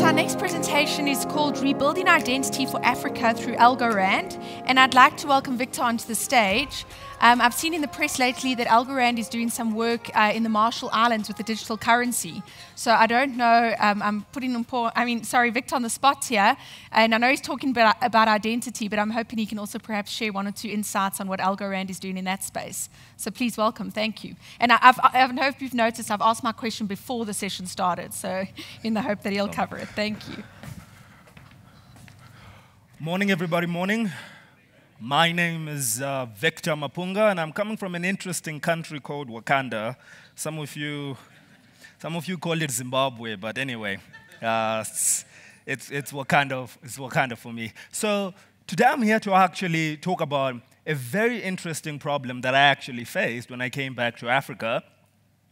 our next presentation is called Rebuilding Identity for Africa through Algorand, and I'd like to welcome Victor onto the stage. I've seen in the press lately that Algorand is doing some work in the Marshall Islands with the digital currency. So I don't know, I'm putting Victor on the spot here, and I know he's talking about identity, but I'm hoping he can also perhaps share one or two insights on what Algorand is doing in that space. So please welcome, thank you. And I hope you've noticed I've asked my question before the session started, so in the hope that he'll cover it. Thank you. Morning, everybody, morning. My name is Victor Mapunga, and I'm coming from an interesting country called Wakanda. Some of you call it Zimbabwe, but anyway, it's Wakanda for me. So today I'm here to actually talk about a very interesting problem that I actually faced when I came back to Africa,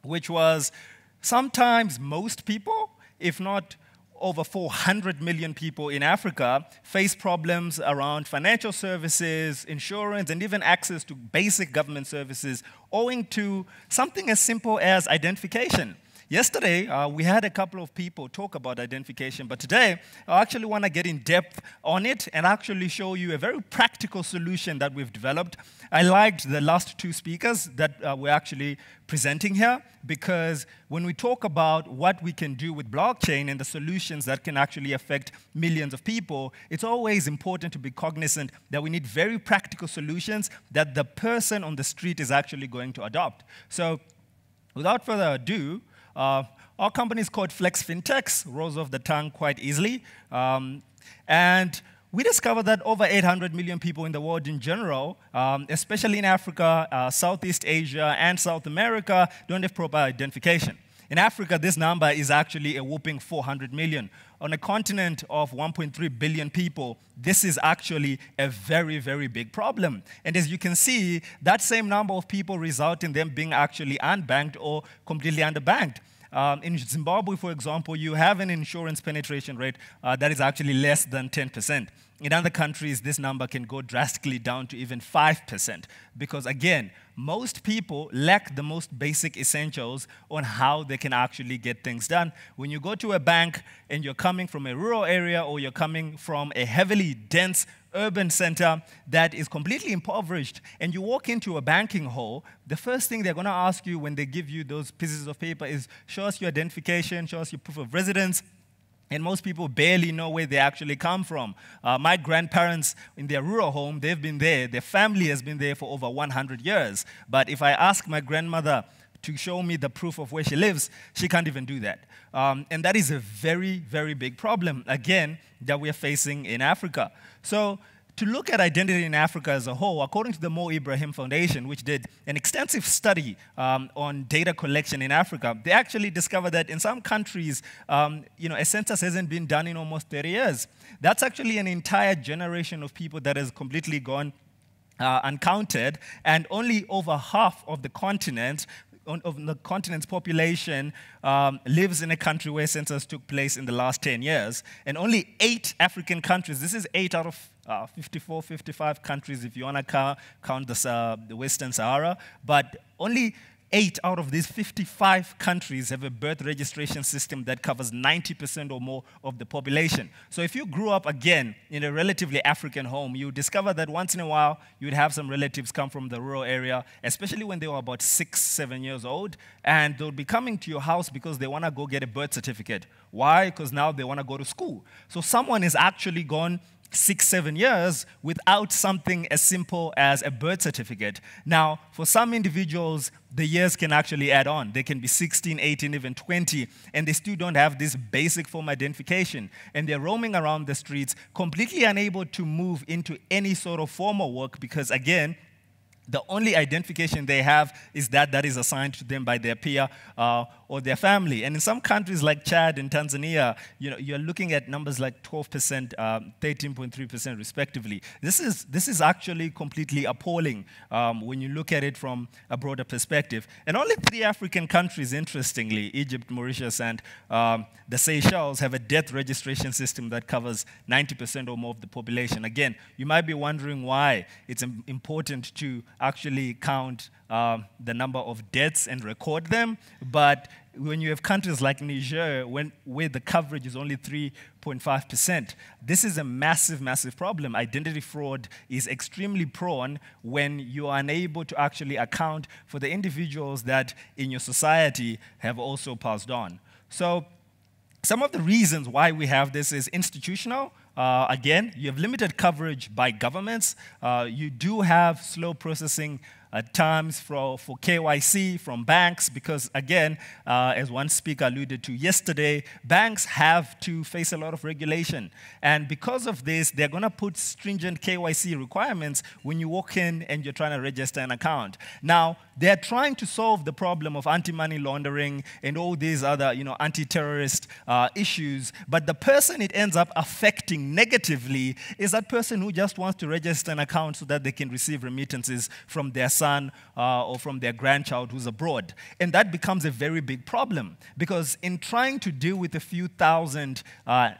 which was sometimes most people, if not over 400 million people in Africa, face problems around financial services, insurance, and even access to basic government services owing to something as simple as identification. Yesterday, we had a couple of people talk about identification, but today, I actually want to get in depth on it and actually show you a very practical solution that we've developed. I liked the last two speakers that we're actually presenting here, because when we talk about what we can do with blockchain and the solutions that can actually affect millions of people, it's always important to be cognizant that we need very practical solutions that the person on the street is actually going to adopt. So without further ado, our company is called FlexFinTx, rolls off the tongue quite easily. And we discovered that over 800 million people in the world in general, especially in Africa, Southeast Asia, and South America, don't have proper identification. In Africa, this number is actually a whopping 400 million. On a continent of 1.3 billion people, this is actually a very, very big problem. And as you can see, that same number of people result in them being actually unbanked or completely underbanked. In Zimbabwe, for example, you have an insurance penetration rate that is actually less than 10%. In other countries, this number can go drastically down to even 5%, because again, most people lack the most basic essentials on how they can actually get things done. When you go to a bank and you're coming from a rural area or you're coming from a heavily dense urban center that is completely impoverished, and you walk into a banking hall, the first thing they're going to ask you when they give you those pieces of paper is, show us your identification, show us your proof of residence. And most people barely know where they actually come from. My grandparents, in their rural home, they've been there. Their family has been there for over 100 years. But if I ask my grandmother to show me the proof of where she lives, she can't even do that. And that is a very, very big problem, again, that we're facing in Africa. So to look at identity in Africa as a whole, according to the Mo Ibrahim Foundation, which did an extensive study on data collection in Africa, they actually discovered that in some countries, a census hasn't been done in almost 30 years. That's actually an entire generation of people that has completely gone uncounted, and only over half of the continent of the continent's population lives in a country where census took place in the last 10 years. And only 8 African countries, this is 8 out of 54, 55 countries if you want to count the Western Sahara, but only 8 out of these 55 countries have a birth registration system that covers 90% or more of the population. So if you grew up, again, in a relatively African home, you discover that once in a while, you'd have some relatives come from the rural area, especially when they were about 6, 7 years old, and they'll be coming to your house because they want to go get a birth certificate. Why? Because now they want to go to school. So someone is actually gone 6, 7 years without something as simple as a birth certificate. Now, for some individuals, the years can actually add on. They can be 16, 18, even 20, and they still don't have this basic form identification. And they're roaming around the streets, completely unable to move into any sort of formal work because, again, the only identification they have is that is assigned to them by their peer or their family. And in some countries like Chad and Tanzania, you're looking at numbers like 12%, 13.3% respectively. This is actually completely appalling when you look at it from a broader perspective. And only 3 African countries, interestingly, Egypt, Mauritius, and the Seychelles, have a death registration system that covers 90% or more of the population. Again, you might be wondering why it's important to actually count the number of deaths and record them, but when you have countries like Niger, where the coverage is only 3.5%, this is a massive, massive problem. Identity fraud is extremely prone when you are unable to actually account for the individuals that in your society have also passed on. So some of the reasons why we have this is institutional. Again, you have limited coverage by governments. You do have slow processing times for KYC from banks because, again, as one speaker alluded to yesterday, banks have to face a lot of regulation. And because of this, they're going to put stringent KYC requirements when you walk in and you're trying to register an account. Now, they're trying to solve the problem of anti-money laundering and all these other, anti-terrorist issues, but the person it ends up affecting negatively is that person who just wants to register an account so that they can receive remittances from their son or from their grandchild who's abroad. And that becomes a very big problem because in trying to deal with a few thousand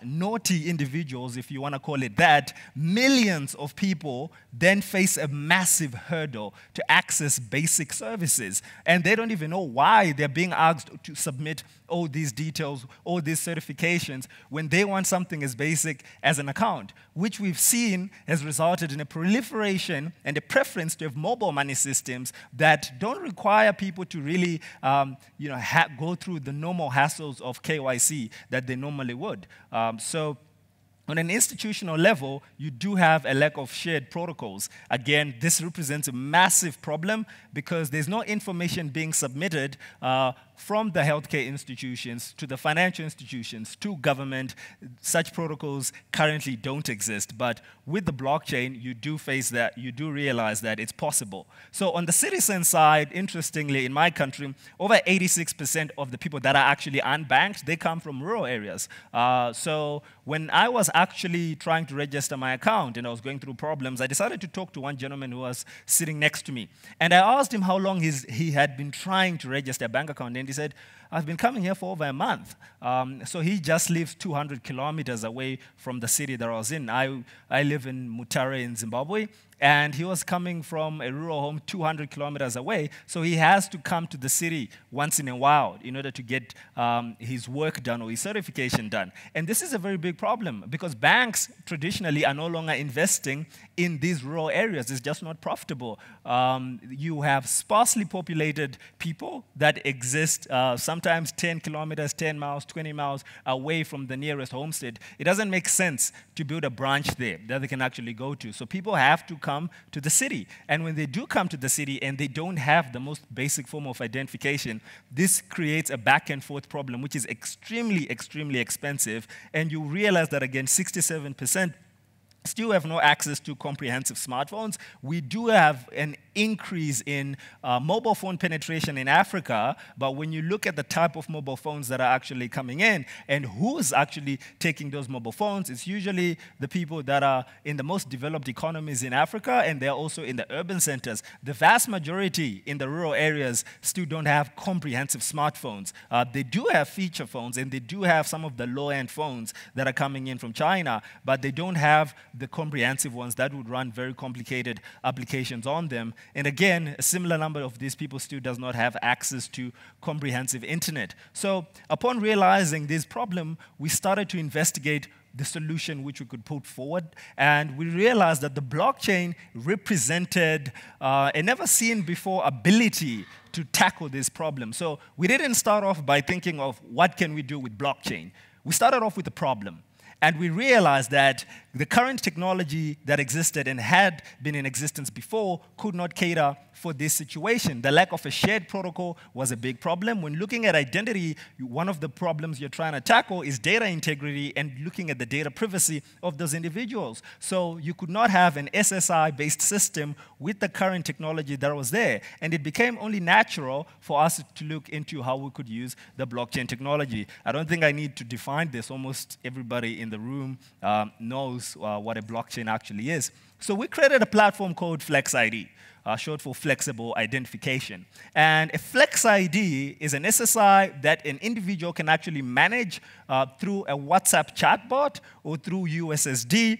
naughty individuals, if you want to call it that, millions of people then face a massive hurdle to access basic services. And they don't even know why they're being asked to submit all these details, all these certifications, when they want something as basic as an account, which we've seen has resulted in a proliferation and a preference to have mobile money systems that don't require people to really go through the normal hassles of KYC that they normally would. So on an institutional level, you do have a lack of shared protocols. Again, this represents a massive problem because there's no information being submitted from the healthcare institutions to the financial institutions to government. Such protocols currently don't exist. But with the blockchain, you do face that, you do realize that it's possible. So on the citizen side, interestingly, in my country, over 86% of the people that are actually unbanked, they come from rural areas. So when I was actually trying to register my account and I was going through problems, I decided to talk to one gentleman who was sitting next to me. And I asked him how long he had been trying to register a bank account. And he said, I've been coming here for over a month. So he just lives 200 kilometers away from the city that I was in. I live in Mutare in Zimbabwe. And he was coming from a rural home 200 kilometers away, so he has to come to the city once in a while in order to get his work done or his certification done. And this is a very big problem because banks traditionally are no longer investing in these rural areas. It's just not profitable. You have sparsely populated people that exist sometimes 10 kilometers, 10 miles, 20 miles away from the nearest homestead. It doesn't make sense to build a branch there that they can actually go to. So people have to come to the city. And when they do come to the city and they don't have the most basic form of identification, this creates a back and forth problem, which is extremely, extremely expensive. And you realize that, again, 67% still have no access to comprehensive smartphones. We do have an increase in mobile phone penetration in Africa, but when you look at the type of mobile phones that are actually coming in and who's actually taking those mobile phones, it's usually the people that are in the most developed economies in Africa, and they're also in the urban centers. The vast majority in the rural areas still don't have comprehensive smartphones. They do have feature phones, and they do have some of the low-end phones that are coming in from China, but they don't have the comprehensive ones that would run very complicated applications on them. And again, a similar number of these people still does not have access to comprehensive internet. So upon realizing this problem, we started to investigate the solution which we could put forward. And we realized that the blockchain represented a never-seen-before ability to tackle this problem. So we didn't start off by thinking of what can we do with blockchain. We started off with the problem. And we realized that the current technology that existed and had been in existence before could not cater for this situation. The lack of a shared protocol was a big problem. When looking at identity, one of the problems you're trying to tackle is data integrity and looking at the data privacy of those individuals. So you could not have an SSI-based system with the current technology that was there. And it became only natural for us to look into how we could use the blockchain technology. I don't think I need to define this. Almost everybody in the room knows what a blockchain actually is. So we created a platform called FlexID, short for Flexible Identification. And a FlexID is an SSI that an individual can actually manage through a WhatsApp chatbot or through USSD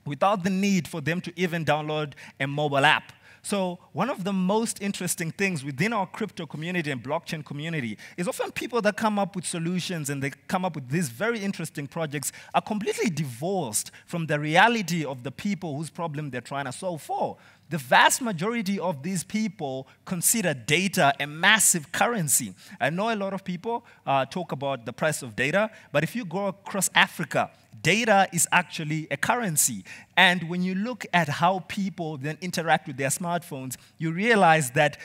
without the need for them to even download a mobile app. So one of the most interesting things within our crypto community and blockchain community is often people that come up with solutions and they come up with these very interesting projects are completely divorced from the reality of the people whose problem they're trying to solve for. The vast majority of these people consider data a massive currency. I know a lot of people talk about the price of data, but if you go across Africa, data is actually a currency. And when you look at how people then interact with their smartphones, you realize that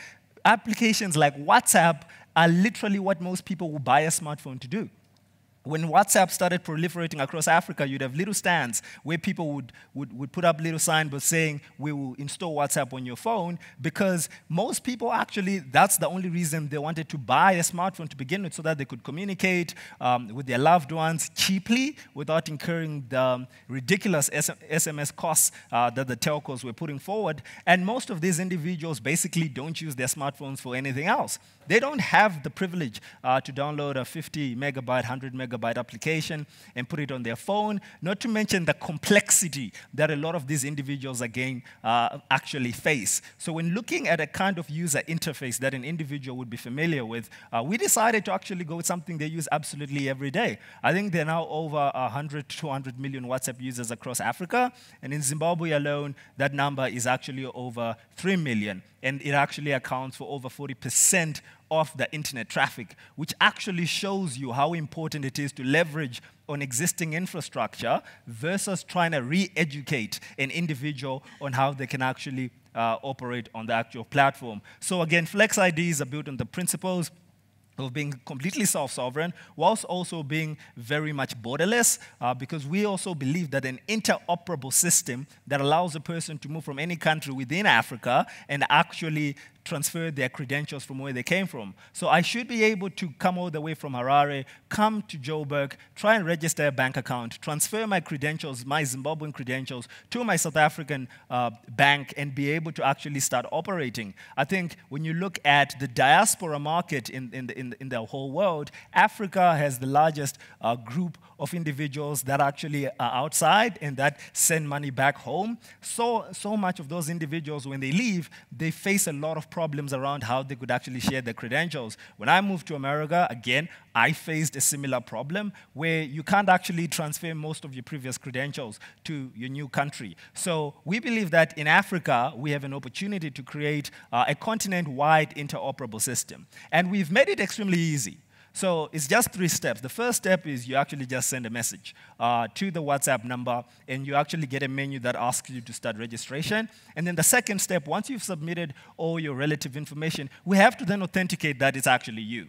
applications like WhatsApp are literally what most people will buy a smartphone to do. When WhatsApp started proliferating across Africa, you'd have little stands where people would put up little signboards saying, we will install WhatsApp on your phone, because most people actually, that's the only reason they wanted to buy a smartphone to begin with, so that they could communicate with their loved ones cheaply without incurring the ridiculous SMS costs that the telcos were putting forward. And most of these individuals basically don't use their smartphones for anything else. They don't have the privilege to download a 50 megabyte, 100 megabyte application and put it on their phone, not to mention the complexity that a lot of these individuals, again, actually face. So when looking at a kind of user interface that an individual would be familiar with, we decided to actually go with something they use absolutely every day. I think there are now over 100 to 200 million WhatsApp users across Africa, and in Zimbabwe alone, that number is actually over 3 million. And it actually accounts for over 40% of the internet traffic, which actually shows you how important it is to leverage on existing infrastructure versus trying to re-educate an individual on how they can actually operate on the actual platform. So again, Flex IDs are built on the principles of being completely self-sovereign, whilst also being very much borderless, because we also believe that an interoperable system that allows a person to move from any country within Africa and actually transfer their credentials from where they came from. So I should be able to come all the way from Harare, come to Joburg, try and register a bank account, transfer my credentials, my Zimbabwean credentials, to my South African bank and be able to actually start operating. I think when you look at the diaspora market in the whole world, Africa has the largest group of individuals that actually are outside and that send money back home. So much of those individuals, when they leave, they face a lot of problems around how they could actually share their credentials. When I moved to America, again, I faced a similar problem where you can't actually transfer most of your previous credentials to your new country. So we believe that in Africa, we have an opportunity to create a continent-wide interoperable system. And we've made it extremely easy. So it's just 3 steps. The first step is you actually just send a message to the WhatsApp number, and you actually get a menu that asks you to start registration. And then the second step, once you've submitted all your relative information, we have to then authenticate that it's actually you.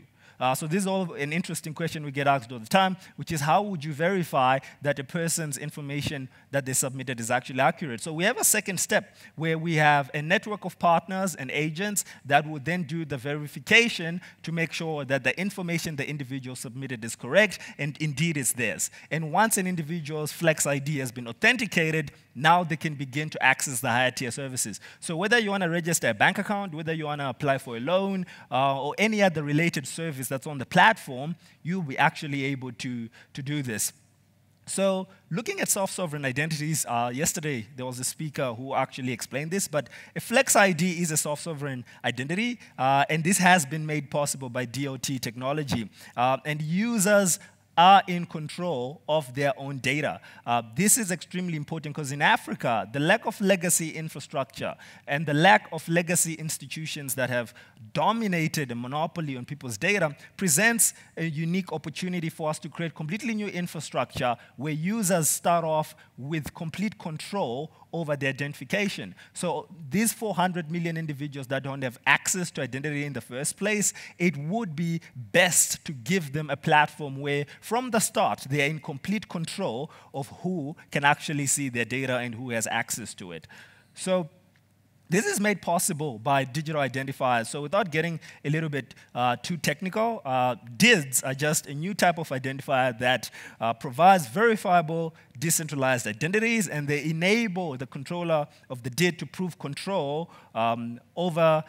So this is all an interesting question we get asked all the time, which is how would you verify that a person's information that they submitted is actually accurate? So we have a second step where we have a network of partners and agents that would then do the verification to make sure that the information the individual submitted is correct and indeed it's theirs. And once an individual's Flex ID has been authenticated, now they can begin to access the higher tier services. So whether you want to register a bank account, whether you want to apply for a loan, or any other related service that's on the platform, you'll be actually able to do this. So looking at self-sovereign identities, yesterday there was a speaker who actually explained this, but a Flex ID is a self-sovereign identity, and this has been made possible by DOT technology. And users are in control of their own data. This is extremely important because in Africa, the lack of legacy infrastructure and the lack of legacy institutions that have dominated a monopoly on people's data presents a unique opportunity for us to create completely new infrastructure where users start off with complete control over their identification. So these 400 million individuals that don't have access to identity in the first place, it would be best to give them a platform where from the start they are in complete control of who can actually see their data and who has access to it. So this is made possible by digital identifiers. So without getting a little bit too technical, DIDs are just a new type of identifier that provides verifiable decentralized identities, and they enable the controller of the DID to prove control over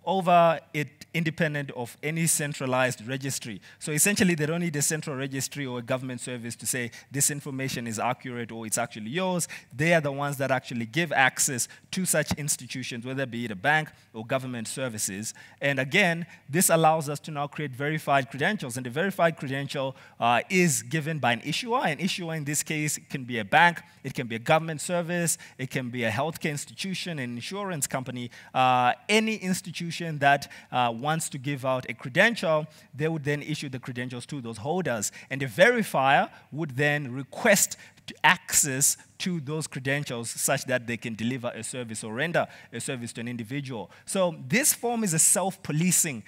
over it independent of any centralized registry. So essentially, they don't need a central registry or a government service to say this information is accurate or it's actually yours. They are the ones that actually give access to such institutions, whether it be a bank or government services. And again, this allows us to now create verified credentials. And the verified credential is given by an issuer. An issuer in this case can be a bank, it can be a government service, it can be a healthcare institution, an insurance company, any institution that wants to give out a credential, they would then issue the credentials to those holders. And the verifier would then request access to those credentials such that they can deliver a service or render a service to an individual. So this form is a self-policing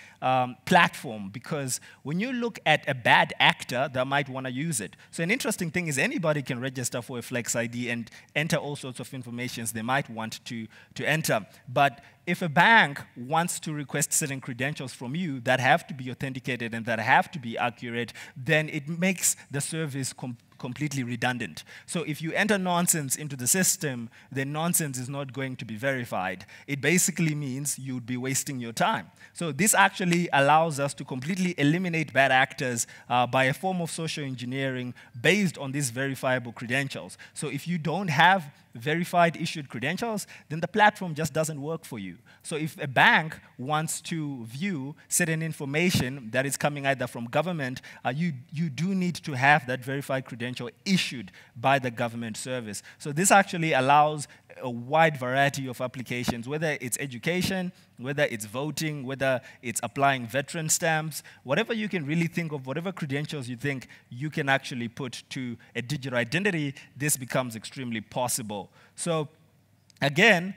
platform, because when you look at a bad actor that might want to use it, so an interesting thing is anybody can register for a Flex ID and enter all sorts of information they might want to enter. But if a bank wants to request certain credentials from you that have to be authenticated and that have to be accurate, then it makes the service completely redundant. So if you enter nonsense into the system, then nonsense is not going to be verified. It basically means you'd be wasting your time. So this actually allows us to completely eliminate bad actors by a form of social engineering based on these verifiable credentials. So if you don't have verified issued credentials, then the platform just doesn't work for you. So if a bank wants to view certain information that is coming either from government, you do need to have that verified credential issued by the government service. So this actually allows a wide variety of applications, whether it's education, whether it's voting, whether it's applying veteran stamps, whatever you can really think of, whatever credentials you think you can actually put to a digital identity, this becomes extremely possible. So again,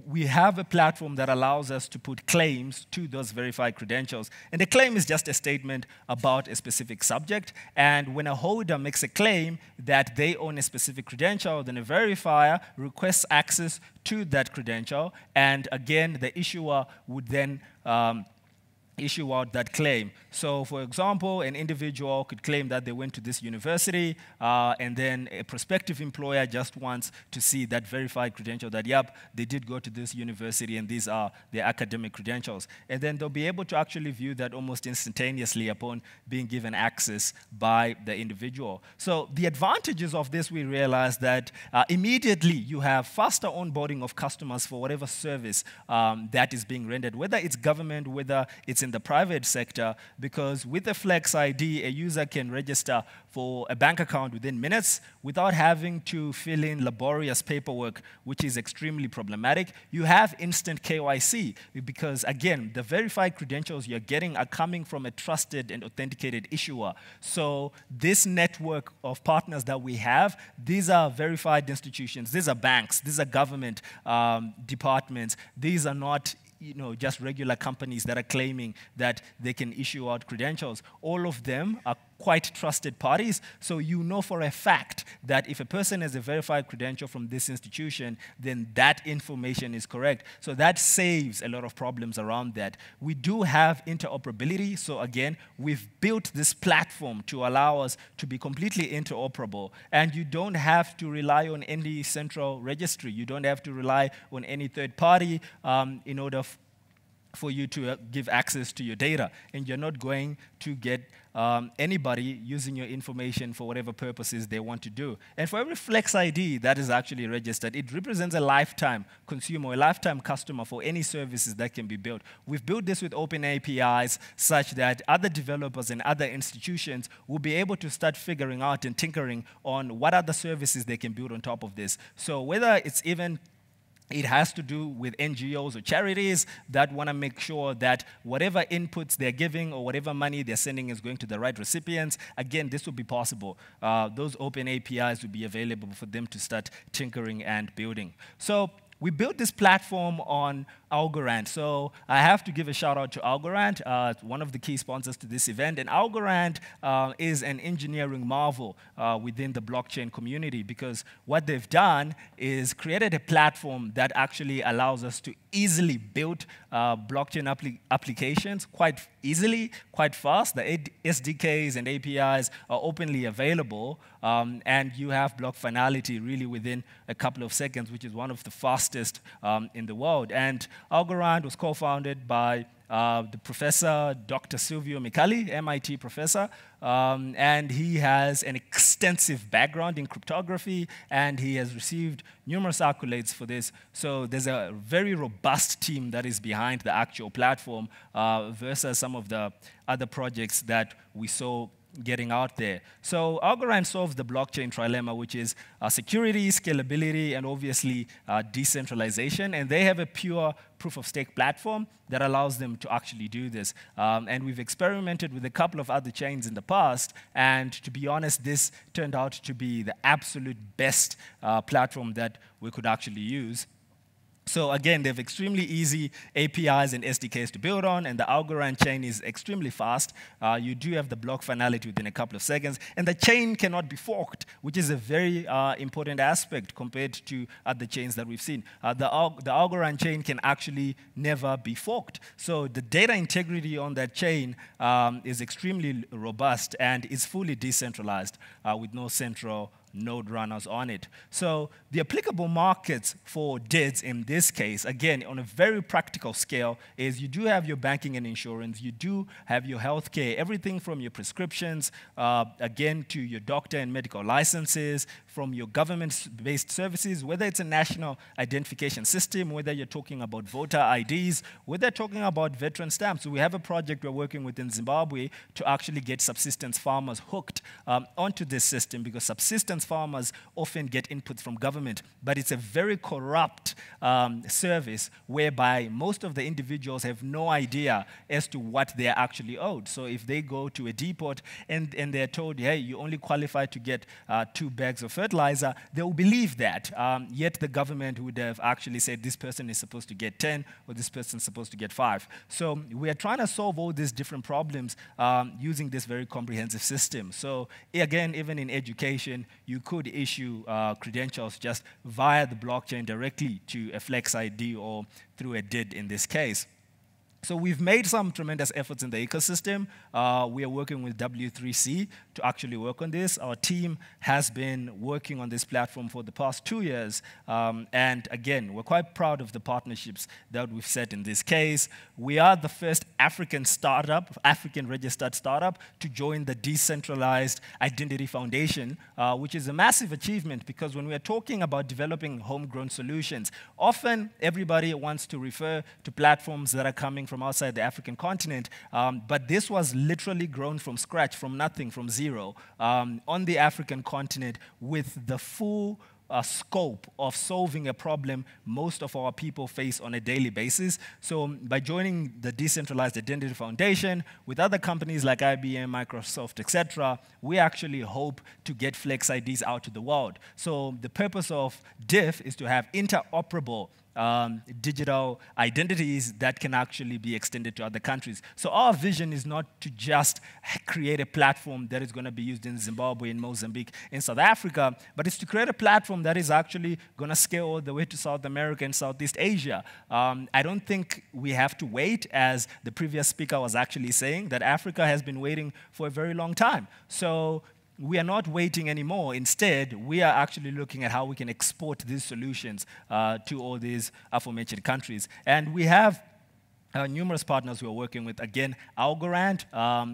we have a platform that allows us to put claims to those verified credentials. And the claim is just a statement about a specific subject. And when a holder makes a claim that they own a specific credential, then a verifier requests access to that credential. And again, the issuer would then issue out that claim. So for example, an individual could claim that they went to this university, and then a prospective employer just wants to see that verified credential that, yep, they did go to this university and these are their academic credentials. And then they'll be able to actually view that almost instantaneously upon being given access by the individual. So the advantages of this, we realize that immediately you have faster onboarding of customers for whatever service that is being rendered, whether it's government, whether it's in the private sector, because with the Flex ID, a user can register for a bank account within minutes without having to fill in laborious paperwork, which is extremely problematic. You have instant KYC because, again, the verified credentials you're getting are coming from a trusted and authenticated issuer. So this network of partners that we have, these are verified institutions, these are banks, these are government departments, these are not just regular companies that are claiming that they can issue out credentials. All of them are quite trusted parties, so you know for a fact that if a person has a verified credential from this institution, then that information is correct. So that saves a lot of problems around that. We do have interoperability, so again, we've built this platform to allow us to be completely interoperable, and you don't have to rely on any central registry. You don't have to rely on any third party in order for you to give access to your data, and you're not going to get anybody using your information for whatever purposes they want to do. And for every Flex ID that is actually registered, it represents a lifetime consumer, a lifetime customer for any services that can be built. We've built this with open APIs such that other developers and other institutions will be able to start figuring out and tinkering on what other services they can build on top of this. So whether it's even it has to do with NGOs or charities that want to make sure that whatever inputs they're giving or whatever money they're sending is going to the right recipients. Again, this will be possible. Those open APIs will be available for them to start tinkering and building. So we built this platform on Algorand. So I have to give a shout out to Algorand, one of the key sponsors to this event. And Algorand is an engineering marvel within the blockchain community, because what they've done is created a platform that actually allows us to easily build blockchain applications quite easily, quite fast. The SDKs and APIs are openly available, and you have block finality really within a couple of seconds, which is one of the fastest in the world. And Algorand was co-founded by the professor, Dr. Silvio Micali, MIT professor, and he has an extensive background in cryptography, and he has received numerous accolades for this. So there's a very robust team that is behind the actual platform versus some of the other projects that we saw getting out there. So Algorand solves the blockchain trilemma, which is security, scalability, and obviously decentralization. And they have a pure proof-of-stake platform that allows them to actually do this. And we've experimented with a couple of other chains in the past, and to be honest, this turned out to be the absolute best platform that we could actually use. So again, they have extremely easy APIs and SDKs to build on, and the Algorand chain is extremely fast. You do have the block finality within a couple of seconds, and the chain cannot be forked, which is a very important aspect compared to other chains that we've seen. The Algorand chain can actually never be forked. So the data integrity on that chain is extremely robust and is fully decentralized with no central node runners on it. So the applicable markets for DIDs in this case, again, on a very practical scale, is you do have your banking and insurance, you do have your healthcare, everything from your prescriptions, again, to your doctor and medical licenses, from your government-based services, whether it's a national identification system, whether you're talking about voter IDs, whether you're talking about veteran stamps. So we have a project we're working with in Zimbabwe to actually get subsistence farmers hooked onto this system, because subsistence farmers often get inputs from government, but it's a very corrupt service whereby most of the individuals have no idea as to what they're actually owed. So if they go to a depot and they're told, hey, you only qualify to get 2 bags of fertilizer, they will believe that. Yet the government would have actually said this person is supposed to get 10 or this person is supposed to get 5. So we are trying to solve all these different problems using this very comprehensive system. So again, even in education, you could issue credentials just via the blockchain directly to a Flex ID or through a DID in this case. So we've made some tremendous efforts in the ecosystem. We are working with W3C to actually work on this. Our team has been working on this platform for the past 2 years. And again, we're quite proud of the partnerships that we've set in this case. We are the first African startup, African registered startup, to join the Decentralized Identity Foundation, which is a massive achievement, because when we're talking about developing homegrown solutions, often everybody wants to refer to platforms that are coming from outside the African continent, but this was literally grown from scratch, from nothing, from zero, on the African continent with the full scope of solving a problem most of our people face on a daily basis. So by joining the Decentralized Identity Foundation with other companies like IBM, Microsoft, etc., we actually hope to get Flex IDs out to the world. So the purpose of DIF is to have interoperable digital identities that can actually be extended to other countries. So our vision is not to just create a platform that is going to be used in Zimbabwe, in Mozambique, in South Africa, but it's to create a platform that is actually going to scale all the way to South America and Southeast Asia. I don't think we have to wait, as the previous speaker was actually saying, that Africa has been waiting for a very long time. So we are not waiting anymore. Instead, we are actually looking at how we can export these solutions to all these aforementioned countries. And we have numerous partners we are working with. Again, Algorand,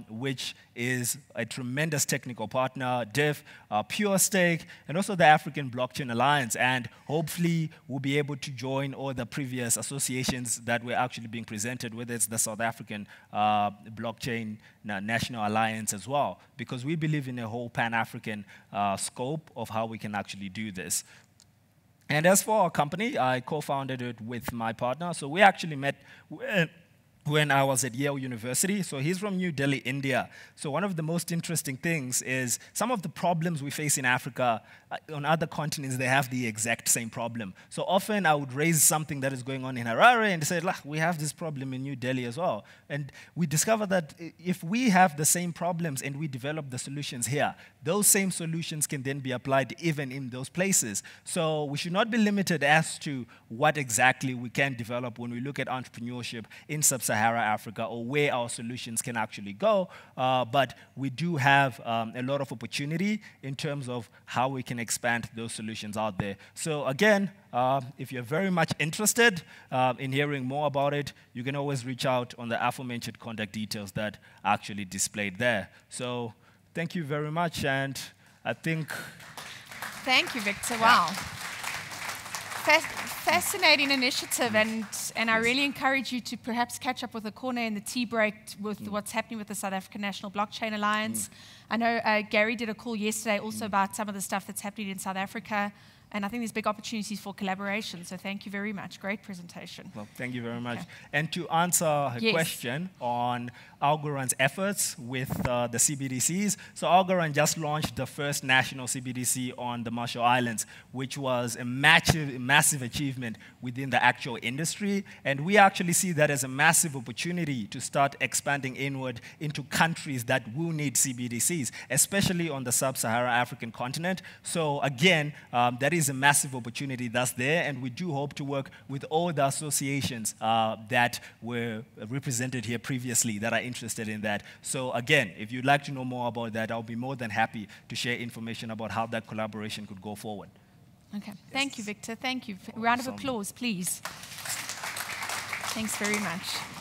which is a tremendous technical partner, DIF, PureStake, and also the African Blockchain Alliance. And hopefully, we'll be able to join all the previous associations that were actually being presented, whether it's the South African Blockchain National Alliance as well, because we believe in a whole Pan-African scope of how we can actually do this. And as for our company, I co-founded it with my partner. So we actually met when I was at Yale University. So he's from New Delhi, India. So one of the most interesting things is some of the problems we face in Africa, on other continents, they have the exact same problem. So often I would raise something that is going on in Harare and say, we have this problem in New Delhi as well. And we discovered that if we have the same problems and we develop the solutions here, those same solutions can then be applied even in those places. So we should not be limited as to what exactly we can develop when we look at entrepreneurship in sub-Saharan sub-Saharan Africa or where our solutions can actually go. But we do have a lot of opportunity in terms of how we can expand those solutions out there. So again, if you're very much interested in hearing more about it, you can always reach out on the aforementioned contact details that are actually displayed there. So thank you very much, and I think... Thank you, Victor. Wow. Fascinating initiative, and I really encourage you to perhaps catch up with the corner in the tea break with what's happening with the South African National Blockchain Alliance. I know Gary did a call yesterday also about some of the stuff that's happening in South Africa, and I think there's big opportunities for collaboration, so thank you very much. Great presentation. Well, thank you very much. And to answer her question on Algorand's efforts with the CBDCs, so Algorand just launched the first national CBDC on the Marshall Islands, which was a massive achievement within the actual industry, and we actually see that as a massive opportunity to start expanding inward into countries that will need CBDCs, especially on the sub-Saharan African continent. So again, that is a massive opportunity that's there, and we do hope to work with all the associations that were represented here previously that are interested in that. So again, if you'd like to know more about that, I'll be more than happy to share information about how that collaboration could go forward. Okay, thank you, Victor. Thank you. Round of applause, please. Thanks very much.